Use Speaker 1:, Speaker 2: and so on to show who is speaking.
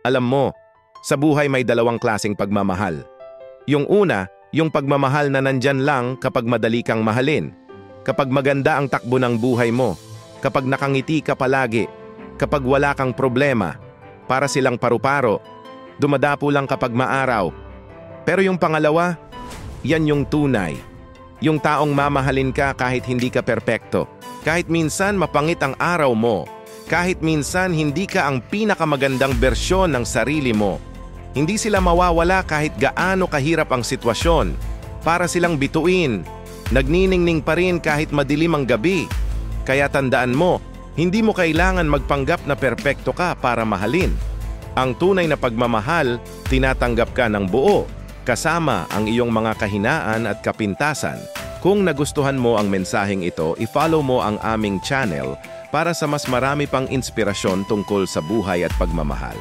Speaker 1: Alam mo, sa buhay may dalawang klaseng pagmamahal. Yung una, yung pagmamahal na nandyan lang kapag madali kang mahalin. Kapag maganda ang takbo ng buhay mo. Kapag nakangiti ka palagi. Kapag wala kang problema. Para silang paru-paro. Dumadapo lang kapag maaraw. Pero yung pangalawa, yan yung tunay. Yung taong mamahalin ka kahit hindi ka perpekto. Kahit minsan mapangit ang araw mo. Kahit minsan hindi ka ang pinakamagandang bersyon ng sarili mo. Hindi sila mawawala kahit gaano kahirap ang sitwasyon. Para silang bituin. Nagniningning pa rin kahit madilim ang gabi. Kaya tandaan mo, hindi mo kailangan magpanggap na perpekto ka para mahalin. Ang tunay na pagmamahal, tinatanggap ka ng buo, kasama ang iyong mga kahinaan at kapintasan. Kung nagustuhan mo ang mensaheng ito, i-follow mo ang aming channel para sa mas marami pang inspirasyon tungkol sa buhay at pagmamahal.